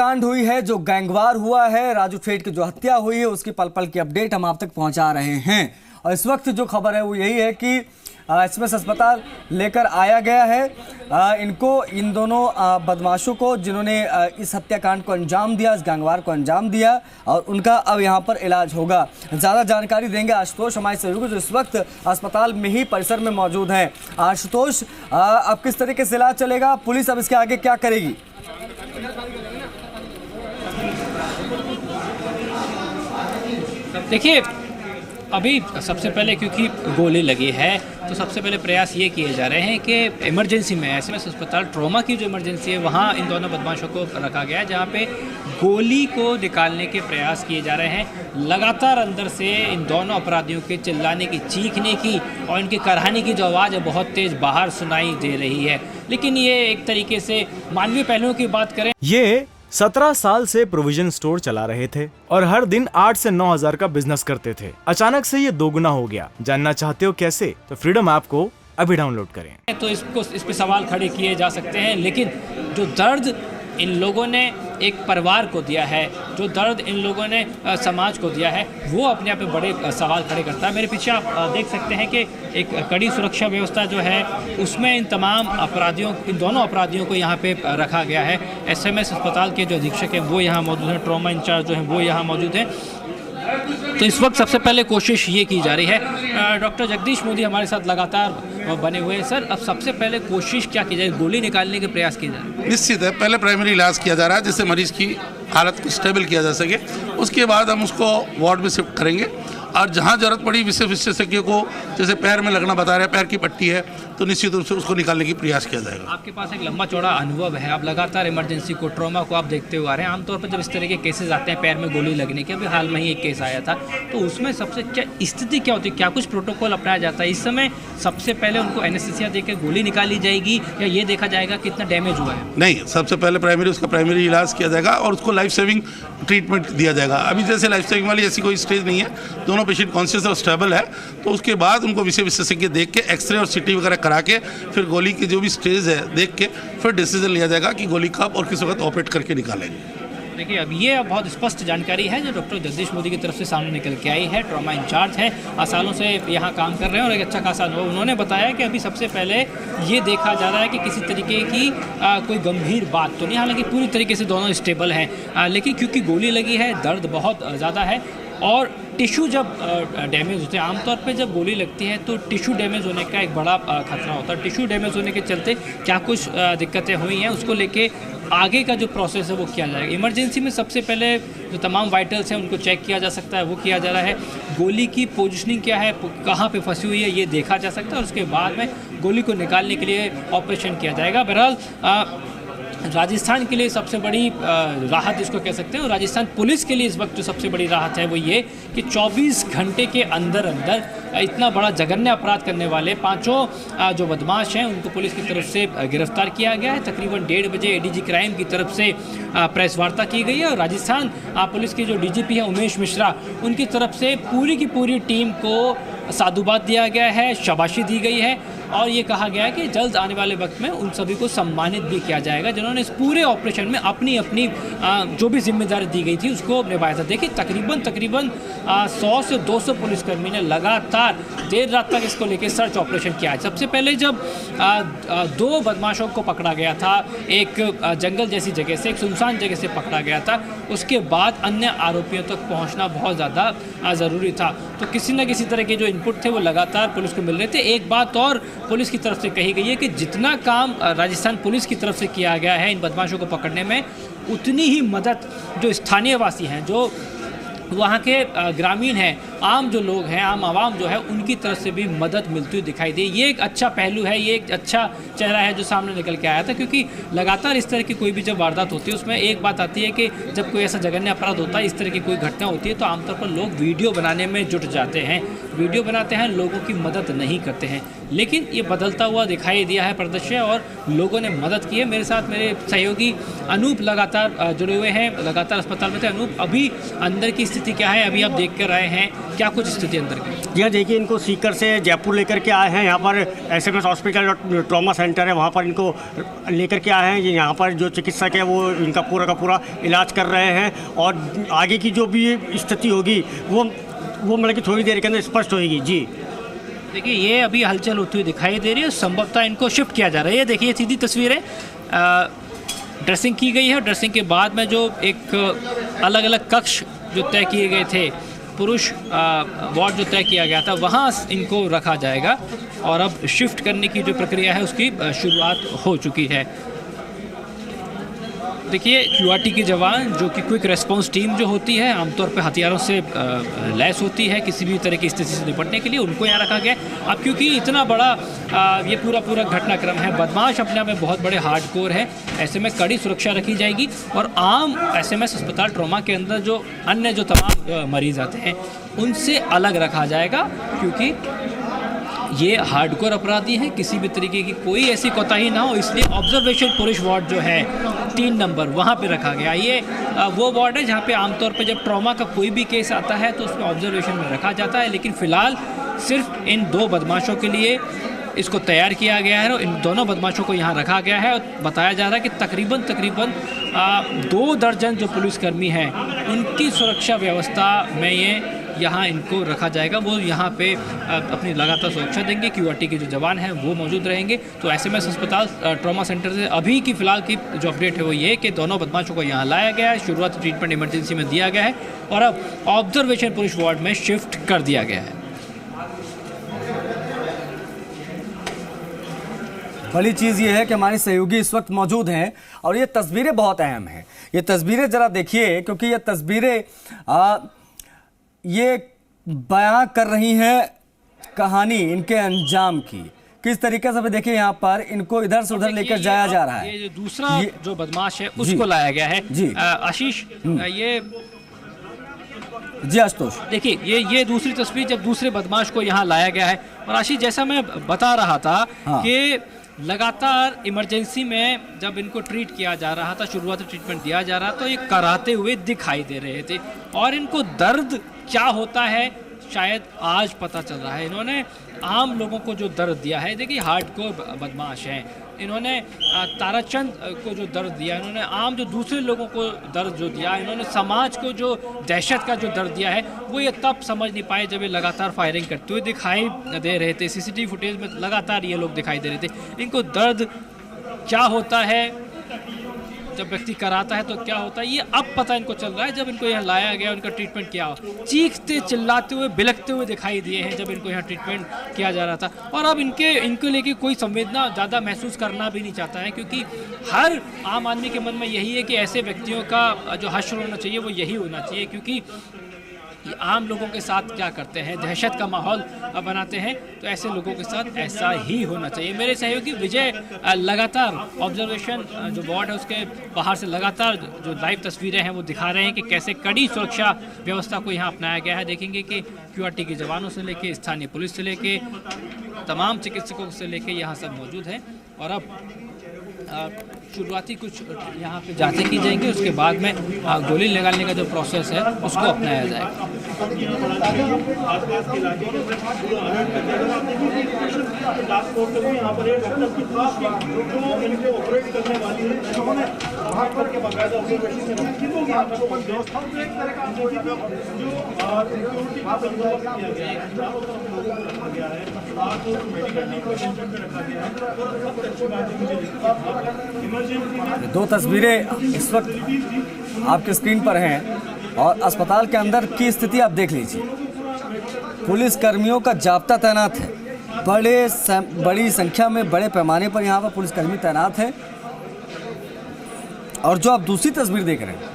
हत्याकांड हुई है, जो गैंगवार हुआ है, राजू ठेठ की जो हत्या हुई है, उसकी पल पल की अपडेट हम आप तक पहुंचा रहे हैं। और इस वक्त जो खबर है वो यही है कि एसएमएस अस्पताल लेकर आया गया है इन दोनों बदमाशों को, जिन्होंने इस हत्याकांड को अंजाम दिया, इस गैंगवार को अंजाम दिया, और उनका अब यहाँ पर इलाज होगा। ज़्यादा जानकारी देंगे आशुतोष, हमारे सहयोगी, जो इस वक्त अस्पताल में ही परिसर में मौजूद हैं। आशुतोष, अब किस तरीके से इलाज चलेगा, पुलिस अब इसके आगे क्या करेगी? देखिए, अभी सबसे पहले क्योंकि गोली लगी है तो सबसे पहले प्रयास ये किए जा रहे हैं कि इमरजेंसी में एसएमएस अस्पताल ट्रॉमा की जो इमरजेंसी है वहाँ इन दोनों बदमाशों को रखा गया है, जहाँ पे गोली को निकालने के प्रयास किए जा रहे हैं। लगातार अंदर से इन दोनों अपराधियों के चिल्लाने की, चीखने की और इनके कराहने की जो आवाज़ है बहुत तेज़ बाहर सुनाई दे रही है। लेकिन ये एक तरीके से मानवीय पहलुओं की बात करें, ये 17 साल से प्रोविजन स्टोर चला रहे थे और हर दिन 8 से 9 हजार का बिजनेस करते थे। अचानक से ये दोगुना हो गया। जानना चाहते हो कैसे? तो फ्रीडम ऐप को अभी डाउनलोड करें। तो इस पे सवाल खड़े किए जा सकते हैं, लेकिन जो दर्द इन लोगों ने एक परिवार को दिया है, जो दर्द इन लोगों ने समाज को दिया है, वो अपने आप में बड़े सवाल खड़े करता है। मेरे पीछे आप देख सकते हैं कि एक कड़ी सुरक्षा व्यवस्था जो है उसमें इन तमाम अपराधियों, इन दोनों अपराधियों को यहाँ पे रखा गया है। एसएमएस अस्पताल के जो अधीक्षक हैं वो यहाँ मौजूद हैं, ट्रॉमा इंचार्ज जो हैं वो यहाँ मौजूद हैं। तो इस वक्त सबसे पहले कोशिश ये की जा रही है, डॉक्टर जगदीश मोदी हमारे साथ लगातार बने हुए हैं। सर, अब सबसे पहले कोशिश क्या की जाए? गोली निकालने के प्रयास किए जा रहे हैं? निश्चित है, पहले प्राइमरी इलाज किया जा रहा है जिससे मरीज की हालत को स्टेबल किया जा सके। उसके बाद हम उसको वार्ड में शिफ्ट करेंगे और जहाँ जरूरत पड़ी विशेषज्ञ को, जैसे पैर में लगना बता रहे हैं, पैर की पट्टी है, तो निश्चित रूप से उसको निकालने की प्रयास किया जाएगा। आपके पास एक लंबा चौड़ा अनुभव है, आप लगातार इमरजेंसी को, ट्रॉमा को आप देखते हुए आ रहे हैं। आमतौर पर जब इस तरह के केसेस आते हैं पैर में गोली लगने के, अभी हाल में ही एक केस आया था, तो उसमें सबसे क्या स्थिति क्या होती है? क्या कुछ प्रोटोकॉल अपनाया जाता है इस समय? सबसे पहले उनको एनेस्थीसिया देकर गोली निकाली जाएगी या ये देखा जाएगा कितना डैमेज हुआ है? नहीं, सबसे पहले उसका प्राइमरी इलाज किया जाएगा और उसको लाइफ सेविंग ट्रीटमेंट दिया जाएगा। अभी जैसे लाइफ सेविंग वाली ऐसी कोई स्टेज नहीं है, दोनों पेशेंट कॉन्शियस और स्टेबल है, तो उसके बाद उनको विशेषज्ञ देख के एक्सरे और सीटी वगैरह करा के फिर गोली की जो भी स्टेज है देख के फिर डिसीजन लिया जाएगा कि गोली कब और किस वक्त ऑपरेट करके निकालेंगे। देखिए, अब ये बहुत स्पष्ट जानकारी है जो डॉक्टर जगदीश मोदी की तरफ से सामने निकल के आई है। ट्रॉमा इंचार्ज है, सालों से यहाँ काम कर रहे हैं और एक अच्छा खासा अनुभव। उन्होंने बताया कि अभी सबसे पहले ये देखा जा रहा है कि किसी तरीके की कोई गंभीर बात तो नहीं, हालांकि पूरी तरीके से दोनों स्टेबल हैं, लेकिन क्योंकि गोली लगी है, दर्द बहुत ज़्यादा है और टिश्यू जब डैमेज होते हैं, आमतौर पे जब गोली लगती है तो टिश्यू डैमेज होने का एक बड़ा खतरा होता है। टिश्यू डैमेज होने के चलते क्या कुछ दिक्कतें हुई हैं, उसको लेके आगे का जो प्रोसेस है वो किया जाएगा। इमरजेंसी में सबसे पहले जो तमाम वाइटल्स हैं उनको चेक किया जा सकता है, वो किया जा रहा है। गोली की पोजिशनिंग क्या है, कहाँ पे फंसी हुई है, ये देखा जा सकता है और उसके बाद में गोली को निकालने के लिए ऑपरेशन किया जाएगा। बहरहाल राजस्थान के लिए सबसे बड़ी राहत इसको कह सकते हैं, और राजस्थान पुलिस के लिए इस वक्त जो सबसे बड़ी राहत है वो ये कि 24 घंटे के अंदर अंदर इतना बड़ा जघन्य अपराध करने वाले पांचों जो बदमाश हैं उनको पुलिस की तरफ से गिरफ्तार किया गया है। तकरीबन 1:30 बजे एडीजी क्राइम की तरफ से प्रेस वार्ता की गई है और राजस्थान पुलिस के जो डीजीपी हैं उमेश मिश्रा, उनकी तरफ से पूरी की पूरी टीम को साधुवाद दिया गया है, शाबाशी दी गई है और ये कहा गया है कि जल्द आने वाले वक्त में उन सभी को सम्मानित भी किया जाएगा जिन्होंने इस पूरे ऑपरेशन में अपनी जो भी जिम्मेदारी दी गई थी उसको निभाया था। देखिए, तकरीबन 100 से 200 पुलिसकर्मी ने लगातार देर रात तक इसको लेकर सर्च ऑपरेशन किया है। सबसे पहले जब 2 बदमाशों को पकड़ा गया था, एक जंगल जैसी जगह से, एक सुनसान जगह से पकड़ा गया था, उसके बाद अन्य आरोपियों तक पहुँचना बहुत ज़्यादा ज़रूरी था। तो किसी न किसी तरह के जो इनपुट थे वो लगातार पुलिस को मिल रहे थे। एक बात और पुलिस की तरफ से कही गई है कि जितना काम राजस्थान पुलिस की तरफ से किया गया है इन बदमाशों को पकड़ने में, उतनी ही मदद जो स्थानीय वासी हैं, जो वहाँ के ग्रामीण हैं, आम जो लोग हैं, आम आवाम जो है, उनकी तरफ से भी मदद मिलती हुई दिखाई दी। ये एक अच्छा पहलू है, ये एक अच्छा चेहरा है जो सामने निकल के आया था, क्योंकि लगातार इस तरह की कोई भी जब वारदात होती है उसमें एक बात आती है कि जब कोई ऐसा जघन्य अपराध होता है, इस तरह की कोई घटना होती है, तो आमतौर पर लोग वीडियो बनाने में जुट जाते हैं, वीडियो बनाते हैं, लोगों की मदद नहीं करते हैं। लेकिन ये बदलता हुआ दिखाई दिया है परिदृश्य और लोगों ने मदद की है। मेरे साथ मेरे सहयोगी अनूप लगातार जुड़े हुए हैं, लगातार अस्पताल में थे। अनूप, अभी अंदर की स्थिति क्या है? अभी आप देख कर आए हैं, क्या कुछ स्थिति अंदर की? जी हाँ, देखिए इनको सीकर से जयपुर लेकर के आए हैं। यहाँ पर SMS हॉस्पिटल ट्रॉमा सेंटर है, वहाँ पर इनको लेकर के आए हैं। ये यहाँ पर जो चिकित्सक है वो इनका पूरा का पूरा इलाज कर रहे हैं और आगे की जो भी स्थिति होगी वो मतलब कि थोड़ी देर के अंदर स्पष्ट होगी। जी देखिए ये अभी हलचल होती हुई दिखाई दे रही है, संभवतः इनको शिफ्ट किया जा रहा है। ये देखिए सीधी तस्वीरें, ड्रेसिंग की गई है और ड्रेसिंग के बाद में जो एक अलग अलग कक्ष जो तय किए गए थे, पुरुष वार्ड जो तय किया गया था, वहाँ इनको रखा जाएगा और अब शिफ्ट करने की जो प्रक्रिया है उसकी शुरुआत हो चुकी है। देखिए QRT के जवान जो कि क्विक रेस्पॉन्स टीम जो होती है आमतौर पे हथियारों से लैस होती है किसी भी तरह की स्थिति से निपटने के लिए, उनको यहाँ रखा गया। अब क्योंकि इतना बड़ा ये पूरा घटनाक्रम है, बदमाश अपने आप में बहुत बड़े हार्डकोर है, ऐसे में कड़ी सुरक्षा रखी जाएगी और आम SMS अस्पताल ट्रॉमा के अंदर जो अन्य जो तमाम मरीज आते हैं उनसे अलग रखा जाएगा, क्योंकि ये हार्डकोर अपराधी हैं, किसी भी तरीके की कोई ऐसी कोताही ना हो, इसलिए ऑब्जर्वेशन पुरुष वार्ड जो है 3 नंबर वहाँ पे रखा गया। ये वो वार्ड है जहाँ पे आमतौर पे जब ट्रॉमा का कोई भी केस आता है तो उसमें ऑब्जर्वेशन में रखा जाता है, लेकिन फ़िलहाल सिर्फ इन 2 बदमाशों के लिए इसको तैयार किया गया है और इन दोनों बदमाशों को यहाँ रखा गया है। और बताया जा रहा है कि तकरीबन 2 दर्जन जो पुलिसकर्मी हैं उनकी सुरक्षा व्यवस्था में ये यहाँ इनको रखा जाएगा। वो यहाँ पे अपनी लगातार सुरक्षा देंगे, QRT के जो जवान हैं वो मौजूद रहेंगे। तो SMS अस्पताल ट्रॉमा सेंटर से अभी की फ़िलहाल की जो अपडेट है वो ये कि दोनों बदमाशों को यहाँ लाया गया है, शुरुआती ट्रीटमेंट इमरजेंसी में दिया गया है और अब ऑब्जर्वेशन पुरुष वार्ड में शिफ्ट कर दिया गया है। बड़ी चीज़ ये है कि हमारे सहयोगी इस वक्त मौजूद हैं और ये तस्वीरें बहुत अहम हैं। ये तस्वीरें ज़रा देखिए, क्योंकि ये तस्वीरें ये बयां कर रही हैं कहानी इनके अंजाम की। किस तरीके से देखिए यहाँ पर इनको इधर से उधर लेकर जाया जा रहा है। ये जो दूसरा जो बदमाश है उसको लाया गया है। जी आशीष, ये जी आशुतोष, देखिए ये दूसरी तस्वीर जब दूसरे बदमाश को यहाँ लाया गया है। और आशीष, जैसा मैं बता रहा था कि लगातार इमरजेंसी में जब इनको ट्रीट किया जा रहा था, शुरुआती ट्रीटमेंट दिया जा रहा, तो ये कराते हुए दिखाई दे रहे थे और इनको दर्द क्या होता है शायद आज पता चल रहा है। इन्होंने आम लोगों को जो दर्द दिया है, देखिए हार्डकोर बदमाश हैं, इन्होंने ताराचंद को जो दर्द दिया, इन्होंने आम जो दूसरे लोगों को दर्द जो दिया, इन्होंने समाज को जो दहशत का जो दर्द दिया है वो ये तब समझ नहीं पाए जब ये लगातार फायरिंग करते हुए दिखाई दे रहे थे। CCTV फुटेज में लगातार ये लोग दिखाई दे रहे थे। इनको दर्द क्या होता है जब व्यक्ति कराता है तो क्या होता है, ये अब पता इनको चल रहा है जब इनको यहाँ लाया गया, उनका ट्रीटमेंट किया हो। चीखते चिल्लाते हुए बिलखते हुए दिखाई दिए हैं जब इनको यहाँ ट्रीटमेंट किया जा रहा था। और अब इनको लेके कोई संवेदना ज़्यादा महसूस करना भी नहीं चाहता है, क्योंकि हर आम आदमी के मन में यही है कि ऐसे व्यक्तियों का जो हश्र होना चाहिए वो यही होना चाहिए, क्योंकि कि आम लोगों के साथ क्या करते हैं, दहशत का माहौल बनाते हैं, तो ऐसे लोगों के साथ ऐसा ही होना चाहिए। मेरे सहयोगी विजय लगातार ऑब्जर्वेशन जो वार्ड है उसके बाहर से लगातार जो लाइव तस्वीरें हैं वो दिखा रहे हैं कि कैसे कड़ी सुरक्षा व्यवस्था को यहाँ अपनाया गया है। देखेंगे कि QRT के जवानों से लेके स्थानीय पुलिस से लेके तमाम चिकित्सकों से लेके यहाँ सब मौजूद हैं। और अब शुरुआती कुछ यहाँ पे जांचें की जाएंगी, उसके बाद में गोली लगाने का जो प्रोसेस है उसको अपनाया जाएगा। दो तस्वीरें इस वक्त आपके स्क्रीन पर हैं और अस्पताल के अंदर की स्थिति आप देख लीजिए। पुलिस कर्मियों का जाब्ता तैनात है, बड़ी संख्या में बड़े पैमाने पर यहाँ पर पुलिसकर्मी तैनात है। और जो आप दूसरी तस्वीर देख रहे हैं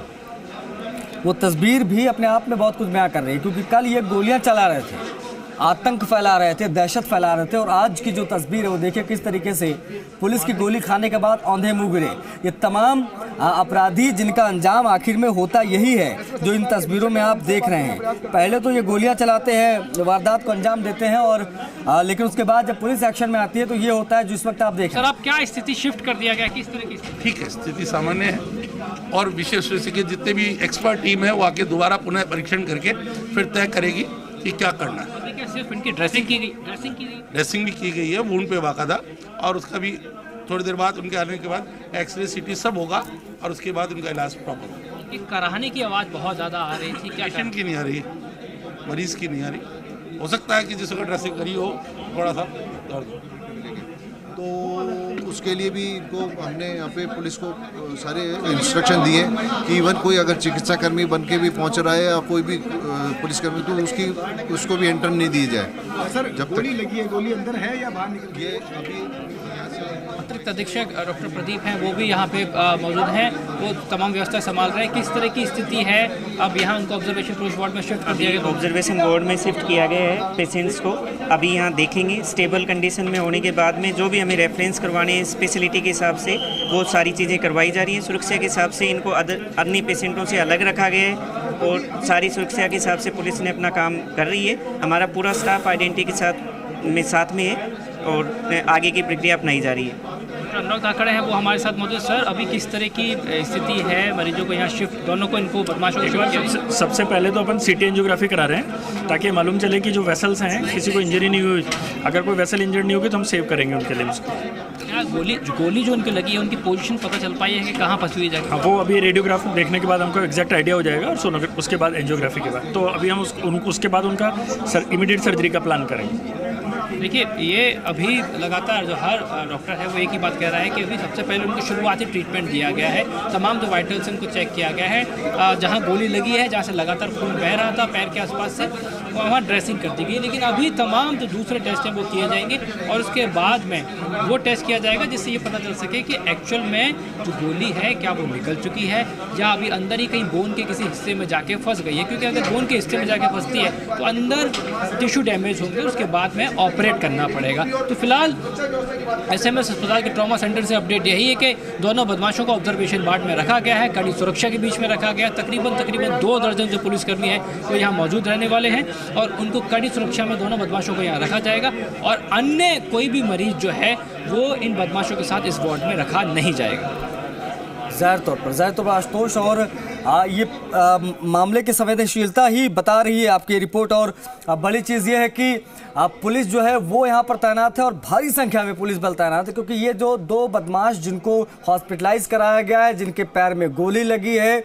वो तस्वीर भी अपने आप में बहुत कुछ बयां कर रही है, क्योंकि कल ये गोलियां चला रहे थे, आतंक फैला रहे थे, दहशत फैला रहे थे, और आज की जो तस्वीर है वो देखिए किस तरीके से पुलिस की गोली खाने के बाद औंधे मुँह गिरे। ये तमाम अपराधी जिनका अंजाम आखिर में होता यही है जो इन तस्वीरों में आप देख रहे हैं। पहले तो ये गोलियां चलाते हैं, वारदात को अंजाम देते हैं, और लेकिन उसके बाद जब पुलिस एक्शन में आती है तो ये होता है जिस वक्त आप देख रहे हैं। सर, अब क्या स्थिति शिफ्ट कर दिया गया, किस तरह की? ठीक है, स्थिति सामान्य है और विशेष रूप से जितने भी एक्सपर्ट टीम है वो आके दोबारा पुनः परीक्षण करके फिर तय करेगी कि क्या करना है। देखिए सिर्फ इनकी ड्रेसिंग की गई, ड्रेसिंग भी की गई है वुंड पे बाकायदा, और उसका भी थोड़ी देर बाद उनके आने के बाद एक्सरे सीटी सब होगा और उसके बाद उनका इलाज प्रॉपर होगा। एक कराहने की आवाज़ बहुत ज़्यादा आ रही थी, क्या पेशेंट की नहीं आ रही, मरीज की नहीं आ रही। हो सकता है कि जिसको ड्रेसिंग करी हो थोड़ा सा दर्द हो, तो उसके लिए भी इनको हमने यहाँ पे पुलिस को सारे इंस्ट्रक्शन दिए कि इवन कोई अगर चिकित्सा कर्मी बन के भी पहुँच रहा है या कोई भी पुलिसकर्मी, तो उसको भी एंटर नहीं दी जाए। सर जब गोली लगी है, गोली अंदर है या बाहर निकल ये अभी अतिरिक्त अधीक्षक डॉक्टर प्रदीप हैं, वो भी यहाँ पे मौजूद हैं, वो तमाम व्यवस्था संभाल रहे हैं। किस तरह की स्थिति है, अब यहाँ उनको ऑब्जर्वेशन पोस्ट वार्ड में शिफ्ट कर दिया गया? ऑब्जर्वेशन वार्ड में शिफ्ट किया गया है पेशेंट्स को। अभी यहाँ देखेंगे, स्टेबल कंडीशन में होने के बाद में जो भी हमें रेफरेंस करवाने हैं स्पेशलिटी के हिसाब से वो सारी चीज़ें करवाई जा रही हैं। सुरक्षा के हिसाब से इनको अन्य पेशेंटों से अलग रखा गया है और सारी सुरक्षा के हिसाब से पुलिस ने अपना काम कर रही है। हमारा पूरा स्टाफ आइडेंटिटी के साथ में है और आगे की प्रक्रिया अपनाई जा रही है। अनुराग धाकड़े हैं, वो हमारे साथ मौजूद। सर अभी किस तरह की स्थिति है, मरीजों को यहाँ शिफ्ट, दोनों को इनको बदमाशों को शिफ्ट किया? सबसे पहले तो अपन सीटी एंजियोग्राफी करा रहे हैं ताकि मालूम चले कि जो वेसल्स हैं किसी को इंजरी नहीं हुई। अगर कोई वेसल इंजर्ड नहीं होगी तो हम सेव करेंगे उनके लिए उसको। क्या गोली जो उनकी लगी है उनकी पोजीशन पता चल पाई है कि कहाँ फंसी हुई जाएगी? हाँ, वो अभी रेडियोग्राफ देखने के बाद हमको एग्जैक्ट आइडिया हो जाएगा और उसके बाद एंजियोग्राफी के बाद तो अभी हम उसके बाद उनका इमीडिएट सर्जरी का प्लान करेंगे। देखिए ये अभी लगातार जो हर डॉक्टर है वो एक ही बात कह रहा है कि अभी सबसे पहले उनको शुरुआती ट्रीटमेंट दिया गया है, तमाम जो वाइटल्स उनको चेक किया गया है, जहां गोली लगी है, जहां से लगातार खून बह रहा था पैर के आसपास से, वहाँ ड्रेसिंग कर दी गई। लेकिन अभी तमाम जो दूसरे टेस्ट हैं वो किए जाएंगे और उसके बाद में वो टेस्ट किया जाएगा जिससे ये पता चल सके कि एक्चुअल में जो गोली है क्या वो निकल चुकी है या अभी अंदर ही कहीं बोन के किसी हिस्से में जाके फंस गई है। क्योंकि अगर बोन के हिस्से में जाके फंसती है तो अंदर टिश्यू डैमेज होंगे, उसके बाद में ऑपरेट करना पड़ेगा। तो फिलहाल एसएमएस अस्पताल के ट्रॉमा सेंटर से अपडेट यही है कि दोनों बदमाशों को ऑब्जर्वेशन वार्ड में रखा गया है, कड़ी सुरक्षा के बीच में रखा गया। तकरीबन 2 दर्जन जो पुलिसकर्मी हैं वो यहाँ मौजूद रहने वाले हैं और उनको कड़ी सुरक्षा में दोनों बदमाशों को यहाँ रखा जाएगा और अन्य कोई भी मरीज जो है वो इन बदमाशों के साथ इस वार्ड में रखा नहीं जाएगा। ज़ाहिर तौर पर आशुतोष, और ये मामले की संवेदनशीलता ही बता रही है आपकी रिपोर्ट। और बड़ी चीज़ ये है कि पुलिस जो है वो यहाँ पर तैनात है और भारी संख्या में पुलिस बल तैनात है, क्योंकि ये जो 2 बदमाश जिनको हॉस्पिटलाइज कराया गया है, जिनके पैर में गोली लगी है,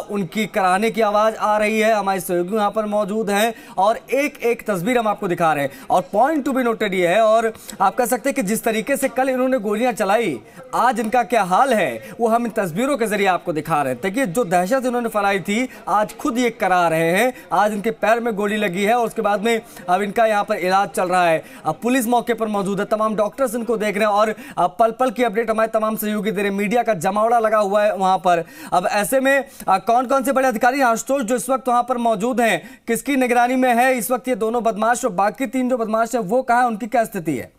उनकी कराने की आवाज़ आ रही है। हमारे सहयोगी यहाँ पर मौजूद हैं और एक एक तस्वीर हम आपको दिखा रहे हैं। और पॉइंट टू बी नोटेड ये है, और आप कह सकते हैं कि जिस तरीके से कल इन्होंने गोलियां चलाई, आज इनका क्या हाल है वो हम इन तस्वीरों के जरिए आपको दिखा रहे हैं। देखिए जो दहशत इन्होंने फैलाई थी आज खुद ये करा रहे हैं। आज इनके पैर में गोली लगी है और उसके बाद में अब इनका यहाँ पर इलाज चल रहा है। अब पुलिस मौके पर मौजूद है, तमाम डॉक्टर्स इनको देख रहे हैं और पल पल की अपडेट हमारे तमाम सहयोगी दे रहे हैं। मीडिया का जमावड़ा लगा हुआ है वहां पर। अब ऐसे में कौन कौन से बड़े अधिकारी आशुतोष जो इस वक्त वहां पर मौजूद हैं, किसकी निगरानी में है इस वक्त ये दोनों बदमाश और बाकी 3 जो बदमाश है वो कहां है, उनकी क्या स्थिति है?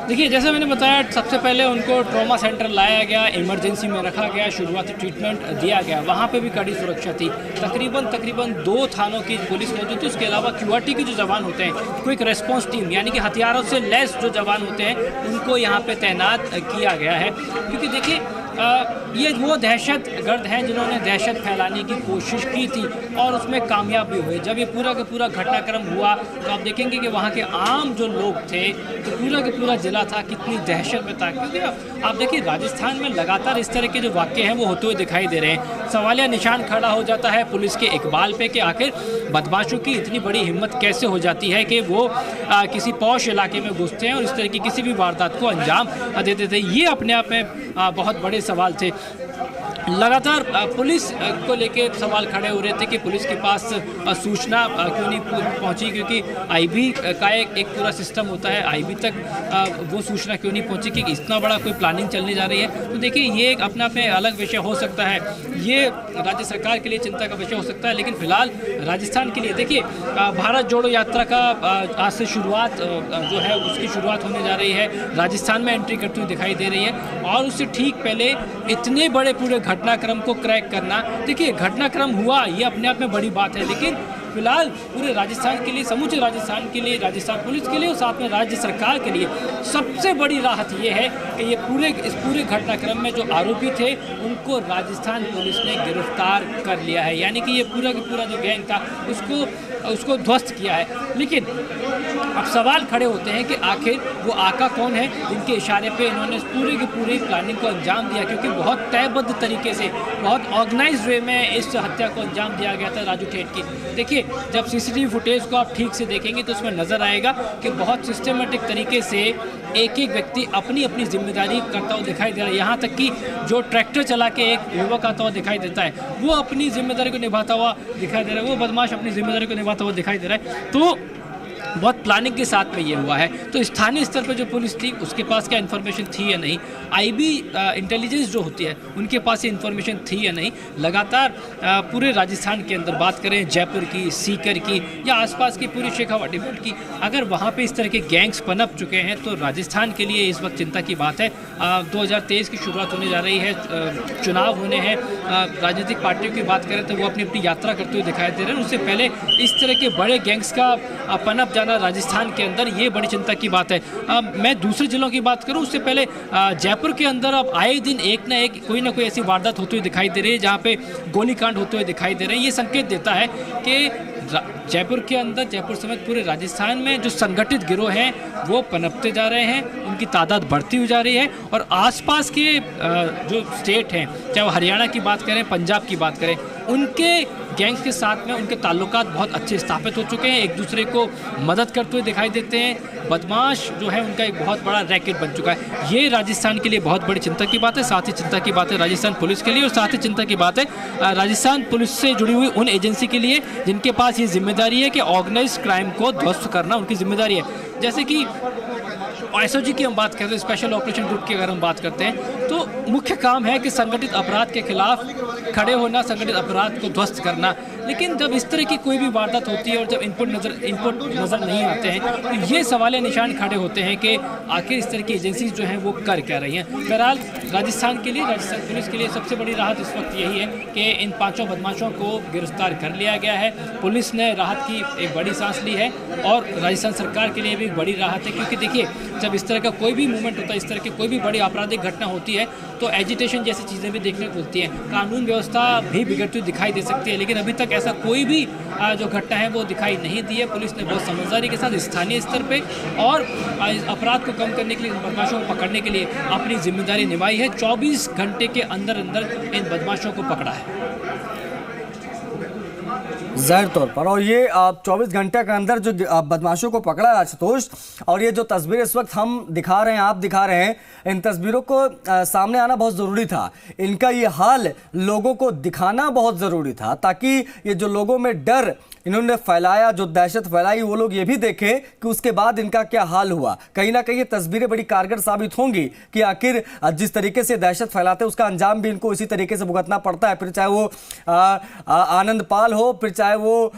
देखिए जैसे मैंने बताया, सबसे पहले उनको ट्रॉमा सेंटर लाया गया, इमरजेंसी में रखा गया, शुरुआती ट्रीटमेंट दिया गया। वहाँ पे भी कड़ी सुरक्षा थी। तकरीबन 2 थानों की पुलिस मौजूद थी। उसके अलावा QRT के जो जवान होते हैं, क्विक रेस्पॉन्स टीम, यानी कि हथियारों से लैस जो जवान होते हैं उनको यहाँ पे तैनात किया गया है। क्योंकि देखिए ये वो दहशत गर्द हैं जिन्होंने दहशत फैलाने की कोशिश की थी और उसमें कामयाब भी हुए। जब ये पूरा का पूरा घटनाक्रम हुआ तो आप देखेंगे कि वहाँ के आम जो लोग थे, तो पूरा का पूरा जिला था कितनी दहशत में था। क्योंकि आप देखिए राजस्थान में लगातार इस तरह के जो वाक़ये हैं वो होते हुए दिखाई दे रहे हैं। सवालिया निशान खड़ा हो जाता है पुलिस के इकबाल पे कि आखिर बदमाशों की इतनी बड़ी हिम्मत कैसे हो जाती है कि वो किसी पौष इलाके में घुसते हैं और इस तरह की किसी भी वारदात को अंजाम देते थे। ये अपने आप में बहुत बड़े सवाल थे। लगातार पुलिस को लेके सवाल खड़े हो रहे थे कि पुलिस के पास सूचना क्यों नहीं पहुंची, क्योंकि IB का एक पूरा सिस्टम होता है, IB तक वो सूचना क्यों नहीं पहुंची कि इतना बड़ा कोई प्लानिंग चलने जा रही है। तो देखिए ये एक अपने आप में अलग विषय हो सकता है, ये राज्य सरकार के लिए चिंता का विषय हो सकता है। लेकिन फिलहाल राजस्थान के लिए देखिए भारत जोड़ो यात्रा का आज से शुरुआत जो है उसकी शुरुआत होने जा रही है, राजस्थान में एंट्री करती हुई दिखाई दे रही है। और उससे ठीक पहले इतने बड़े पूरे घटनाक्रम को क्रैक करना, देखिए घटनाक्रम हुआ ये अपने आप में बड़ी बात है, लेकिन फिलहाल पूरे राजस्थान के लिए, समूचे राजस्थान के लिए, राजस्थान पुलिस के लिए और साथ में राज्य सरकार के लिए सबसे बड़ी राहत ये है कि इस पूरे घटनाक्रम में जो आरोपी थे उनको राजस्थान पुलिस ने गिरफ्तार कर लिया है। यानी कि ये पूरा का पूरा जो गैंग था उसको ध्वस्त किया है। लेकिन अब सवाल खड़े होते हैं कि आखिर वो आका कौन है जिनके इशारे पे इन्होंने पूरी की पूरी प्लानिंग को अंजाम दिया, क्योंकि बहुत तयबद्ध तरीके से, बहुत ऑर्गेनाइज्ड वे में इस हत्या को अंजाम दिया गया था राजू ठेठ की। देखिए, जब सीसीटीवी फुटेज को आप ठीक से देखेंगे तो उसमें नज़र आएगा कि बहुत सिस्टमेटिक तरीके से एक एक व्यक्ति अपनी अपनी जिम्मेदारी करता हुआ दिखाई दे रहा है। यहाँ तक कि जो ट्रैक्टर चला के एक युवक आता हुआ दिखाई देता है वो अपनी जिम्मेदारी को निभाता हुआ दिखाई दे रहा है, वो बदमाश अपनी जिम्मेदारी को निभाता हुआ दिखाई दे रहा है। तो बहुत प्लानिंग के साथ में ये हुआ है। तो स्थानीय स्तर पर जो पुलिस थी उसके पास क्या इन्फॉर्मेशन थी या नहीं, आईबी इंटेलिजेंस जो होती है उनके पास ये इन्फॉर्मेशन थी या नहीं। लगातार पूरे राजस्थान के अंदर बात करें जयपुर की, सीकर की या आसपास की पूरी शेखावाटी बेल्ट की, अगर वहाँ पे इस तरह के गैंग्स पनप चुके हैं तो राजस्थान के लिए इस वक्त चिंता की बात है। 2023 की शुरुआत होने जा रही है, चुनाव होने हैं, राजनीतिक पार्टियों की बात करें तो वो अपनी अपनी यात्रा करते हुए दिखाई दे रहे हैं। उससे पहले इस तरह के बड़े गैंग्स का पनप जाना राजस्थान के अंदर ये बड़ी चिंता की बात है। मैं दूसरे जिलों की बात करूं उससे पहले जयपुर के अंदर अब आए दिन एक ना एक कोई ना कोई ऐसी वारदात होती हुई दिखाई दे रही है जहां पे गोलीकांड होते हुए दिखाई दे रहे हैं। ये संकेत देता है कि जयपुर के अंदर, जयपुर समेत पूरे राजस्थान में जो संगठित गिरोह हैं वो पनपते जा रहे हैं, उनकी तादाद बढ़ती हुई जा रही है। और आसपास के जो स्टेट हैं, चाहे वो हरियाणा की बात करें, पंजाब की बात करें, उनके गैंग्स के साथ में उनके ताल्लुकात बहुत अच्छे स्थापित हो चुके हैं, एक दूसरे को मदद करते हुए दिखाई देते हैं। बदमाश जो है उनका एक बहुत बड़ा रैकेट बन चुका है। ये राजस्थान के लिए बहुत बड़ी चिंता की बात है। साथ ही चिंता की बात है राजस्थान पुलिस के लिए और साथ ही चिंता की बात है राजस्थान पुलिस से जुड़ी हुई उन एजेंसी के लिए जिनके पास ये जिम्मेदारी है कि ऑर्गेनाइज क्राइम को ध्वस्त करना उनकी जिम्मेदारी है। जैसे कि एसओजी की हम बात करते हैं, स्पेशल ऑपरेशन ग्रुप की अगर हम बात करते हैं तो मुख्य काम है कि संगठित अपराध के खिलाफ खड़े होना, संगठित अपराध को ध्वस्त करना। लेकिन जब इस तरह की कोई भी वारदात होती है और जब इनपुट नज़र नहीं आते हैं तो ये सवाल निशान खड़े होते हैं कि आखिर इस तरह की एजेंसीज जो हैं वो कर क्या रही हैं। बहरहाल राजस्थान के लिए, राजस्थान पुलिस के लिए सबसे बड़ी राहत इस वक्त यही है कि इन 5 बदमाशों को गिरफ्तार कर लिया गया है। पुलिस ने राहत की एक बड़ी सांस ली है और राजस्थान सरकार के लिए भी एक बड़ी राहत है, क्योंकि देखिए जब इस तरह का कोई भी मूवमेंट होता है, इस तरह की कोई भी बड़ी आपराधिक घटना होती है तो एजिटेशन जैसी चीज़ें भी देखने को मिलती हैं, कानून व्यवस्था भी बिगड़ती हुई दिखाई दे सकती है। लेकिन अभी तक ऐसा कोई भी जो घटना है वो दिखाई नहीं दी है। पुलिस ने बहुत समझदारी के साथ स्थानीय स्तर पे और अपराध को कम करने के लिए, बदमाशों को पकड़ने के लिए अपनी जिम्मेदारी निभाई है। 24 घंटे के अंदर अंदर इन बदमाशों को पकड़ा है ज़ाहिर तौर पर। और ये 24 घंटे के अंदर जो बदमाशों को पकड़ा आशुतोष, और ये जो तस्वीरें इस वक्त हम दिखा रहे हैं, आप दिखा रहे हैं, इन तस्वीरों को सामने आना बहुत ज़रूरी था। इनका ये हाल लोगों को दिखाना बहुत ज़रूरी था ताकि ये जो लोगों में डर इन्होंने फैलाया, जो दहशत फैलाई, वो लोग ये भी देखें कि उसके बाद इनका क्या हाल हुआ। कहीं ना कहीं ये तस्वीरें बड़ी कारगर साबित होंगी कि आखिर जिस तरीके से दहशत फैलाते हैं उसका अंजाम भी इनको इसी तरीके से भुगतना पड़ता है। फिर चाहे वो आनंद पाल हो, फिर चाहे वो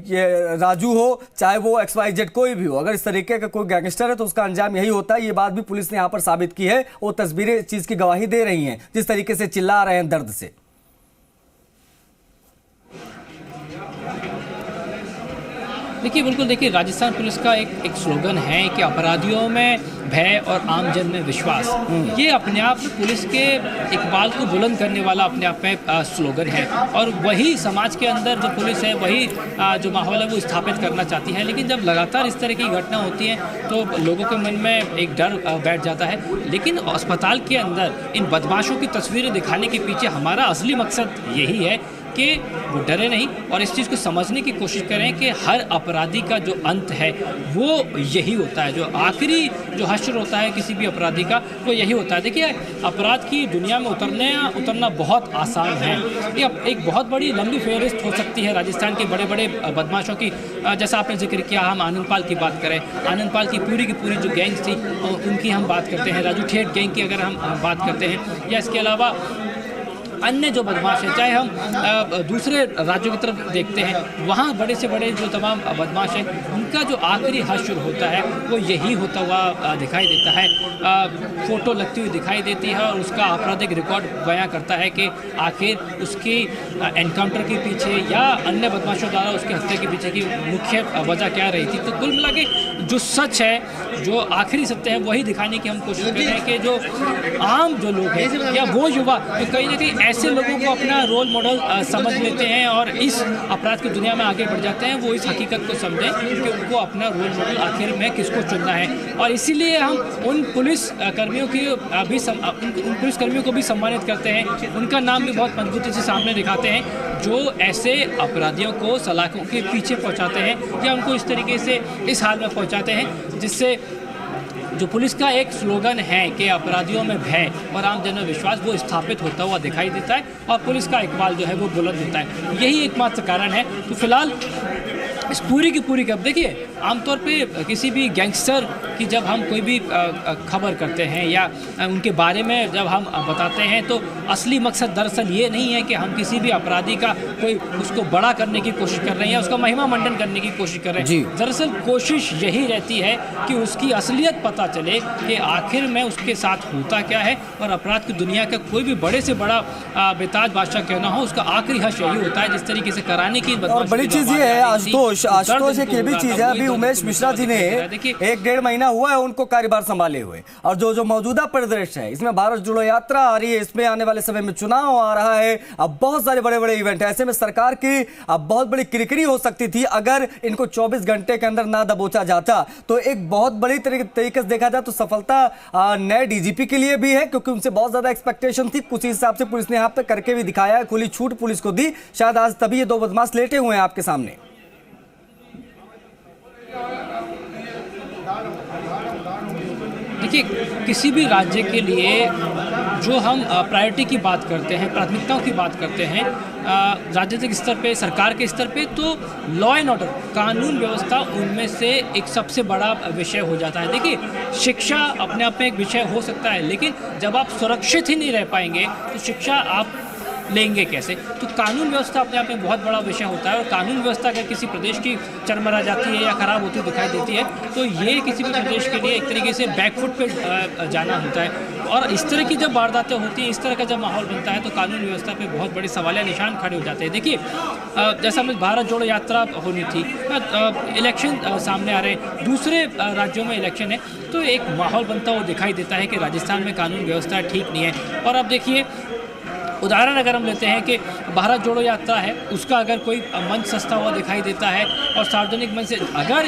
ये राजू हो, चाहे वो XYZ कोई भी हो, अगर इस तरीके का कोई गैंगस्टर है तो उसका अंजाम यही होता है। ये बात भी पुलिस ने यहाँ पर साबित की है। वो तस्वीरें इस चीज़ की गवाही दे रही हैं, जिस तरीके से चिल्ला रहे हैं दर्द से। देखिए, बिल्कुल देखिए, राजस्थान पुलिस का एक स्लोगन है कि अपराधियों में भय और आमजन में विश्वास। ये अपने आप में पुलिस के इकबाल को बुलंद करने वाला अपने आप में स्लोगन है और वही समाज के अंदर जो पुलिस है वही जो माहौल है वो स्थापित करना चाहती है। लेकिन जब लगातार इस तरह की घटना होती है तो लोगों के मन में एक डर बैठ जाता है। लेकिन अस्पताल के अंदर इन बदमाशों की तस्वीरें दिखाने के पीछे हमारा असली मकसद यही है कि वो डरे नहीं और इस चीज़ को समझने की कोशिश करें कि हर अपराधी का जो अंत है वो यही होता है, जो आखिरी जो हश्र होता है किसी भी अपराधी का वो यही होता है। देखिए, अपराध की दुनिया में उतरना बहुत आसान है। ये एक बहुत बड़ी लंबी फहरिस्त हो सकती है राजस्थान के बड़े बड़े बदमाशों की। जैसा आपने जिक्र किया, हम आनंद पाल की बात करें, आनंद पाल की पूरी जो गैंग थी उनकी हम बात करते हैं, राजू ठेठ गैंग की अगर हम बात करते हैं, या इसके अलावा अन्य जो बदमाश हैं, चाहे हम दूसरे राज्यों की तरफ देखते हैं, वहाँ बड़े से बड़े जो तमाम बदमाश हैं, उनका जो आखिरी हश्र होता है वो यही होता हुआ दिखाई देता है। फ़ोटो लगती हुई दिखाई देती है और उसका आपराधिक रिकॉर्ड बयां करता है कि आखिर उसकी एनकाउंटर के पीछे या अन्य बदमाशों द्वारा उसकी हत्या के पीछे की मुख्य वजह क्या रही थी। तो कुल मिला के जो सच है, जो आखिरी सत्य है, वही दिखाने की हम कोशिश कर रहे हैं कि जो आम जो लोग हैं या वो युवा तो कहीं ना कहीं ऐसे लोगों को अपना रोल मॉडल समझ लेते हैं और इस अपराध की दुनिया में आगे बढ़ जाते हैं, वो इस हकीकत को समझें कि उनको अपना रोल मॉडल आखिर में किसको चुनना है। और इसीलिए हम उन पुलिस कर्मियों की उन पुलिस कर्मियों को भी सम्मानित करते हैं, उनका नाम भी बहुत मजबूती से सामने दिखाते हैं जो ऐसे अपराधियों को सलाखों के पीछे पहुंचाते हैं या उनको इस तरीके से इस हाल में पहुंचाते हैं जिससे जो पुलिस का एक स्लोगन है कि अपराधियों में भय और आम जन में विश्वास, वो स्थापित होता हुआ दिखाई देता है और पुलिस का इकबाल जो है वो बुलंद होता है। यही एकमात्र कारण है। तो फिलहाल इस पूरी की पूरी अब देखिए, आमतौर पे किसी भी गैंगस्टर की जब हम कोई भी खबर करते हैं या उनके बारे में जब हम बताते हैं तो असली मकसद दरअसल ये नहीं है कि हम किसी भी अपराधी का कोई उसको बड़ा करने की कोशिश कर रहे हैं या उसका महिमा मंडन करने की कोशिश कर रहे हैं। दरअसल कोशिश यही रहती है कि उसकी असलियत पता चले कि आखिर में उसके साथ होता क्या है और अपराध की दुनिया का कोई भी बड़े से बड़ा बेताज बादशाह क्यों ना हो, उसका आखिरी हश्र यही होता है जिस तरीके से कराने की। और बड़ी चीज ये है आशुतोष, एक ये भी चीज है, अभी उमेश मिश्रा जी ने 1-1.5 महीना हुआ है उनको कार्यभार संभाले हुए, और जो मौजूदा परिदृश्य है इसमें भारत जोड़ो यात्रा आ रही है, इसमें आने वाले समय में चुनाव आ रहा है, अब बहुत सारे बड़े बड़े इवेंट है, ऐसे में सरकार की अब बहुत बड़ी किरकिरी हो सकती थी अगर इनको 24 घंटे के अंदर ना दबोचा जाता। तो एक बहुत बड़ी तरीके से देखा जाए तो सफलता नए डीजीपी के लिए भी है, क्योंकि उनसे बहुत ज्यादा एक्सपेक्टेशन थी, कुछ हिसाब से पुलिस ने यहाँ पे करके भी दिखाया है, खुली छूट पुलिस को दी, शायद आज तभी ये 2 बदमाश लेटे हुए हैं आपके सामने। देखिए, किसी भी राज्य के लिए जो हम प्रायोरिटी की बात करते हैं, प्राथमिकताओं की बात करते हैं राजनीतिक स्तर पे, सरकार के स्तर पे, तो लॉ एंड ऑर्डर, कानून व्यवस्था उनमें से एक सबसे बड़ा विषय हो जाता है। देखिए, शिक्षा अपने आप में एक विषय हो सकता है, लेकिन जब आप सुरक्षित ही नहीं रह पाएंगे तो शिक्षा आप लेंगे कैसे। तो कानून व्यवस्था अपने आप में बहुत बड़ा विषय होता है, और कानून व्यवस्था अगर किसी प्रदेश की चरमरा जाती है या खराब होती दिखाई देती है तो ये किसी भी प्रदेश के लिए एक तरीके से बैकफुट पे जाना होता है। और इस तरह की जब वारदातें होती हैं, इस तरह का जब माहौल बनता है तो कानून व्यवस्था पे बहुत बड़े सवालिया निशान खड़े हो जाते हैं। देखिए, जैसा हमें भारत जोड़ो यात्रा होनी थी, इलेक्शन सामने आ रहे हैं, दूसरे राज्यों में इलेक्शन है, तो एक माहौल बनता हुआ दिखाई देता है कि राजस्थान में कानून व्यवस्था ठीक नहीं है। और अब देखिए, उदाहरण अगर हम लेते हैं कि भारत जोड़ो यात्रा है, उसका अगर कोई मंच सस्ता हुआ दिखाई देता है और सार्वजनिक मंच से अगर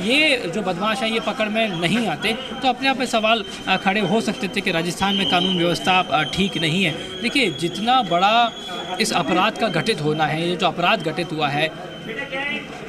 ये जो बदमाश हैं ये पकड़ में नहीं आते तो अपने आप में सवाल खड़े हो सकते थे कि राजस्थान में कानून व्यवस्था ठीक नहीं है। देखिए, जितना बड़ा इस अपराध का घटित होना है, ये जो अपराध घटित हुआ है,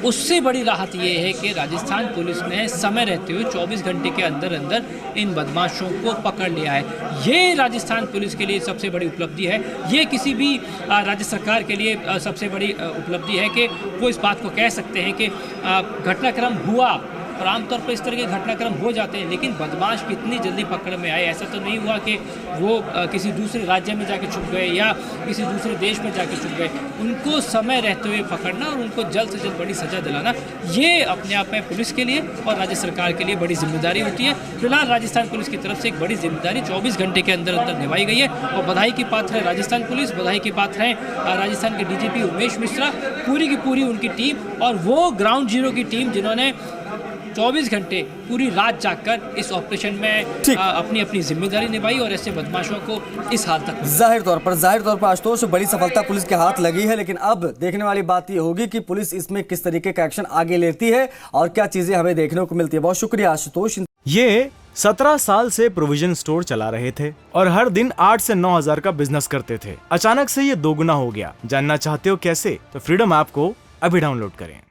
उससे बड़ी राहत ये है कि राजस्थान पुलिस ने समय रहते हुए 24 घंटे के अंदर अंदर इन बदमाशों को पकड़ लिया है। ये राजस्थान पुलिस के लिए सबसे बड़ी उपलब्धि है। ये किसी भी राज्य सरकार के लिए सबसे बड़ी उपलब्धि है कि वो इस बात को कह सकते हैं कि घटनाक्रम हुआ, और आमतौर पर इस तरह के घटनाक्रम हो जाते हैं, लेकिन बदमाश कितनी जल्दी पकड़ में आए। ऐसा तो नहीं हुआ कि वो किसी दूसरे राज्य में जाके छुप गए या किसी दूसरे देश में जाके छुप गए। उनको समय रहते हुए पकड़ना और उनको जल्द से जल्द बड़ी सजा दिलाना, ये अपने आप में पुलिस के लिए और राज्य सरकार के लिए बड़ी जिम्मेदारी होती है। फिलहाल राजस्थान पुलिस की तरफ से एक बड़ी जिम्मेदारी 24 घंटे के अंदर अंदर निभाई गई है, और बधाई की पात्र है राजस्थान पुलिस, बधाई की पात्र है राजस्थान के डीजीपी उमेश मिश्रा, पूरी की पूरी उनकी टीम, और वो ग्राउंड जीरो की टीम जिन्होंने 24 घंटे पूरी रात जागकर इस ऑपरेशन में अपनी अपनी जिम्मेदारी निभाई और ऐसे बदमाशों को इस हाल तक। जाहिर तौर पर आशुतोष, बड़ी सफलता पुलिस के हाथ लगी है, लेकिन अब देखने वाली बात ये होगी कि पुलिस इसमें किस तरीके का एक्शन आगे लेती है और क्या चीजें हमें देखने को मिलती है। बहुत शुक्रिया आशुतोष। ये 17 साल से प्रोविजन स्टोर चला रहे थे और हर दिन 8 से 9 हजार का बिजनेस करते थे। अचानक से ये दोगुना हो गया। जानना चाहते हो कैसे? तो फ्रीडम ऐप को अभी डाउनलोड करें।